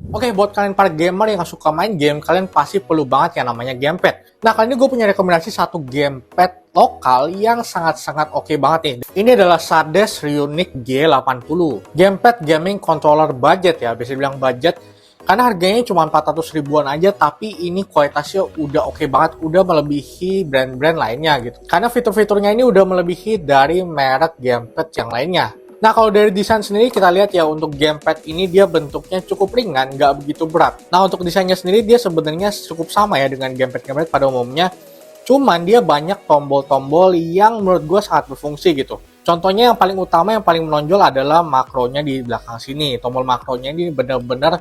Oke, buat kalian para gamer yang suka main game, kalian pasti perlu banget yang namanya gamepad. Nah, kali ini gue punya rekomendasi satu gamepad lokal yang sangat-sangat oke banget nih. Ini adalah Sades Reunique G80. Gamepad gaming controller budget ya, bisa bilang budget. Karena harganya cuma 400 ribuan aja, tapi ini kualitasnya udah oke banget, udah melebihi brand-brand lainnya gitu. Karena fitur-fiturnya ini udah melebihi dari merek gamepad yang lainnya. Nah, kalau dari desain sendiri kita lihat ya, untuk gamepad ini dia bentuknya cukup ringan, nggak begitu berat. Nah, untuk desainnya sendiri dia sebenarnya cukup sama ya dengan gamepad-gamepad pada umumnya. Cuman dia banyak tombol-tombol yang menurut gue sangat berfungsi gitu. Contohnya yang paling utama, yang paling menonjol adalah makronya di belakang sini. Tombol makronya ini benar-benar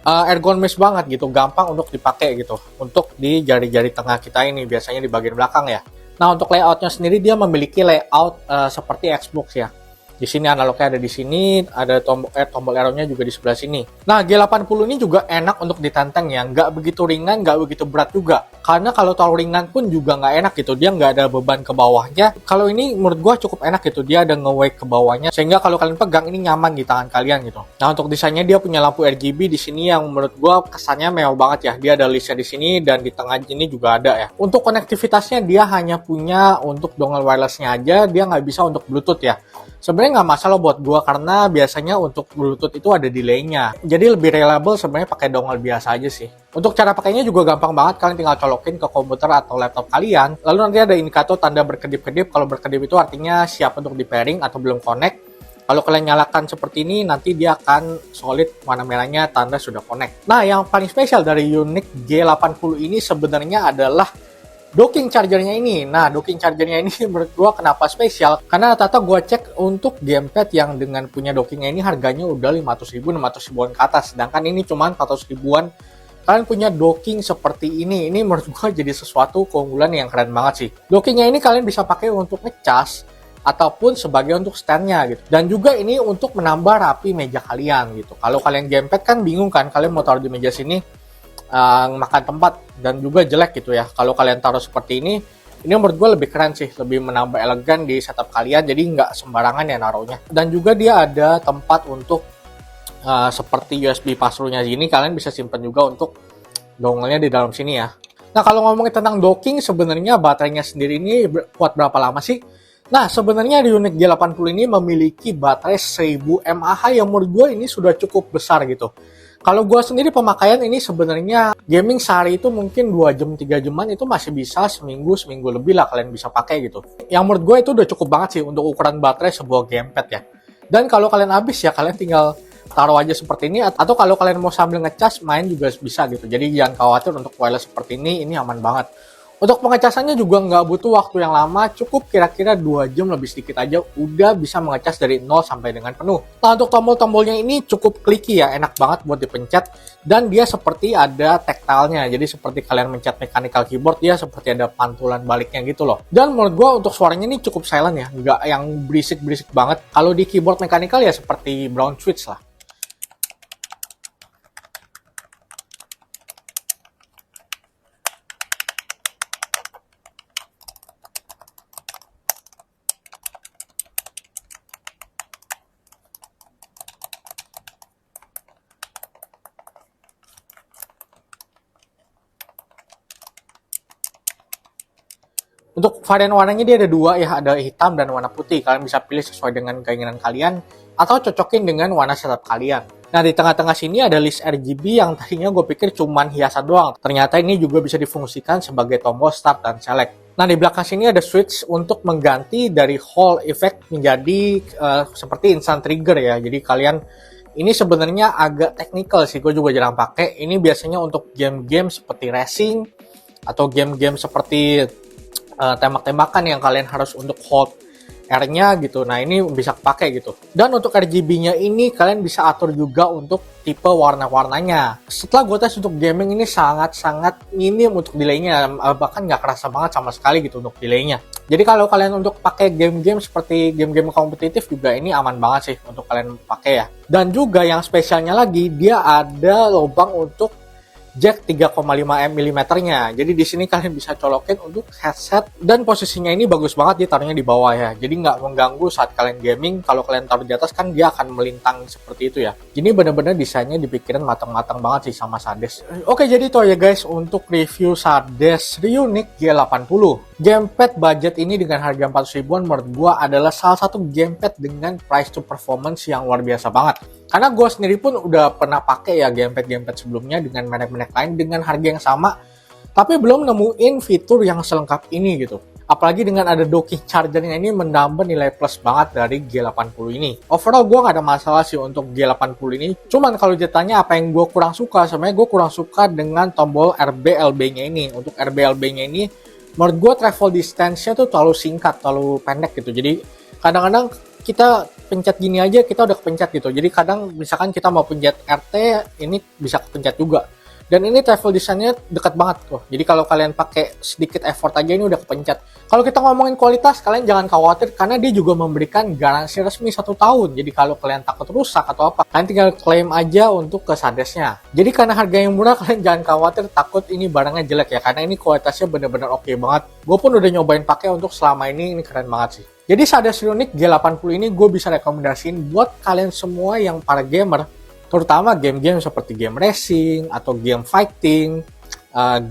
ergonomis banget gitu, gampang untuk dipakai gitu. Untuk di jari-jari tengah kita ini, biasanya di bagian belakang ya. Nah, untuk layoutnya sendiri dia memiliki layout seperti Xbox ya. Di sini analognya ada di sini, ada tombol arrow-nya juga di sebelah sini. Nah, G80 ini juga enak untuk ditenteng ya, nggak begitu ringan, nggak begitu berat juga. Karena kalau terlalu ringan pun juga nggak enak gitu, dia nggak ada beban ke bawahnya. Kalau ini menurut gua cukup enak gitu, dia ada nge-weight ke bawahnya, sehingga kalau kalian pegang ini nyaman di tangan kalian gitu. Nah, untuk desainnya dia punya lampu RGB di sini yang menurut gua kesannya mewah banget ya. Dia ada listnya di sini dan di tengah ini juga ada ya. Untuk konektivitasnya dia hanya punya untuk dongle wirelessnya aja, dia nggak bisa untuk Bluetooth ya. Sebenarnya nggak masalah buat gua karena biasanya untuk Bluetooth itu ada delay-nya. Jadi lebih reliable sebenarnya pakai dongle biasa aja sih. Untuk cara pakainya juga gampang banget, kalian tinggal colokin ke komputer atau laptop kalian. Lalu nanti ada indikator tanda berkedip-kedip. Kalau berkedip itu artinya siap untuk di pairing atau belum connect. Kalau kalian nyalakan seperti ini, nanti dia akan solid warna merahnya tanda sudah connect. Nah, yang paling spesial dari Reunique G80 ini sebenarnya adalah docking chargernya ini. Nah, docking chargernya ini menurut gua kenapa spesial? Karena rata-rata gua cek untuk gamepad yang dengan punya dockingnya ini harganya udah 500 ribu, 600 ribuan ke atas. Sedangkan ini cuma 400 ribuan. Kalian punya docking seperti ini menurut gua jadi sesuatu keunggulan yang keren banget sih. Dockingnya ini kalian bisa pakai untuk ngecas ataupun sebagai untuk standnya gitu. Dan juga ini untuk menambah rapi meja kalian gitu. Kalau kalian gamepad kan bingung kan, kalian mau taruh di meja sini makan tempat dan juga jelek gitu ya. Kalau kalian taruh seperti ini menurut gue lebih keren sih, lebih menambah elegan di setup kalian, jadi nggak sembarangan ya naruhnya. Dan juga dia ada tempat untuk seperti USB pass-through-nya gini, kalian bisa simpan juga untuk dongle-nya di dalam sini ya. Nah, kalau ngomongin tentang docking, sebenarnya baterainya sendiri ini kuat berapa lama sih? Nah, sebenarnya Reunique G80 ini memiliki baterai 1000 mAh yang menurut gue ini sudah cukup besar gitu. Kalau gue sendiri pemakaian ini sebenarnya gaming sehari itu mungkin 2 jam 3 jaman itu masih bisa seminggu lebih lah kalian bisa pakai gitu. Yang menurut gue itu udah cukup banget sih untuk ukuran baterai sebuah gamepad ya. Dan kalau kalian habis ya kalian tinggal taruh aja seperti ini, atau kalau kalian mau sambil ngecas main juga bisa gitu. Jadi jangan khawatir, untuk wireless seperti ini aman banget. Untuk pengecasannya juga nggak butuh waktu yang lama, cukup kira-kira 2 jam lebih sedikit aja udah bisa mengecas dari 0 sampai dengan penuh. Nah, untuk tombol-tombolnya ini cukup clicky ya, enak banget buat dipencet, dan dia seperti ada tactile-nya, jadi seperti kalian mencet mechanical keyboard, dia seperti ada pantulan baliknya gitu loh. Dan menurut gua untuk suaranya ini cukup silent ya, nggak yang berisik-berisik banget. Kalau di keyboard mechanical ya seperti brown switch lah. Untuk varian warnanya dia ada dua ya, ada hitam dan warna putih. Kalian bisa pilih sesuai dengan keinginan kalian atau cocokin dengan warna setup kalian. Nah, di tengah-tengah sini ada list RGB yang tadinya gue pikir cuman hiasan doang. Ternyata ini juga bisa difungsikan sebagai tombol start dan select. Nah, di belakang sini ada switch untuk mengganti dari Hall effect menjadi seperti instant trigger ya. Jadi kalian ini sebenarnya agak teknikal sih, gue juga jarang pakai. Ini biasanya untuk game-game seperti racing atau game-game seperti tembak-tembakan yang kalian harus untuk hold R-nya gitu. Nah, ini bisa pakai gitu. Dan untuk RGB-nya ini kalian bisa atur juga untuk tipe warna-warnanya. Setelah gue tes untuk gaming ini sangat-sangat minim untuk delay-nya, bahkan nggak kerasa banget sama sekali gitu untuk delay-nya. Jadi kalau kalian untuk pakai game-game seperti game-game kompetitif juga ini aman banget sih untuk kalian pakai ya. Dan juga yang spesialnya lagi, dia ada lubang untuk jack 3,5 mm-nya. Jadi di sini kalian bisa colokin untuk headset, dan posisinya ini bagus banget ditaruhnya di bawah ya. Jadi nggak mengganggu saat kalian gaming. Kalau kalian taruh di atas kan dia akan melintang seperti itu ya. Ini bener-bener desainnya dipikirin matang-matang banget sih sama Sardes. Oke, jadi itu ya guys untuk review Sardes Reunique G80. Gamepad budget ini dengan harga 400 ribuan menurut gua adalah salah satu gamepad dengan price to performance yang luar biasa banget. Karena gue sendiri pun udah pernah pakai ya gamepad sebelumnya dengan merek-merek lain dengan harga yang sama, tapi belum nemuin fitur yang selengkap ini gitu. Apalagi dengan ada docking chargernya, ini menambah nilai plus banget dari G80 ini. Overall gue gak ada masalah sih untuk G80 ini. Cuman kalau ditanya apa yang gue kurang suka, sebenarnya gue kurang suka dengan tombol RBLB-nya ini. Untuk RBLB-nya ini, menurut gue travel distance-nya tuh terlalu singkat, terlalu pendek gitu. Jadi kadang-kadang kita pencet gini aja kita udah kepencet gitu. Jadi kadang misalkan kita mau pencet RT, ini bisa kepencet juga. Dan ini travel distance-nya dekat banget tuh. Jadi kalau kalian pakai sedikit effort aja ini udah kepencet. Kalau kita ngomongin kualitas, kalian jangan khawatir karena dia juga memberikan garansi resmi 1 tahun. Jadi kalau kalian takut rusak atau apa, kalian tinggal klaim aja untuk ke Sardes-nya. Jadi karena harga yang murah, kalian jangan khawatir takut ini barangnya jelek ya. Karena ini kualitasnya bener-bener oke banget. Gue pun udah nyobain pakai untuk selama ini keren banget sih. Jadi Sardes Reunique G80 ini gue bisa rekomendasiin buat kalian semua yang para gamer, terutama game-game seperti game racing atau game fighting,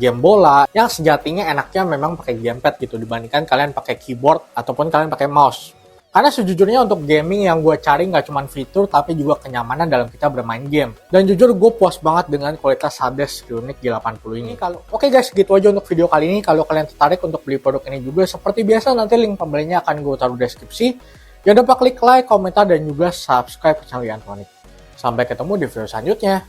game bola, yang sejatinya enaknya memang pakai gamepad gitu dibandingkan kalian pakai keyboard ataupun kalian pakai mouse. Karena sejujurnya untuk gaming yang gue cari nggak cuma fitur tapi juga kenyamanan dalam kita bermain game. Dan jujur gue puas banget dengan kualitas Sardes Reunique G80 ini. Oke guys, gitu aja untuk video kali ini. Kalau kalian tertarik untuk beli produk ini juga, seperti biasa nanti link pembelinya akan gue taruh di deskripsi. Jangan lupa klik like, komentar, dan juga subscribe ke channel Yantronic. Sampai ketemu di video selanjutnya.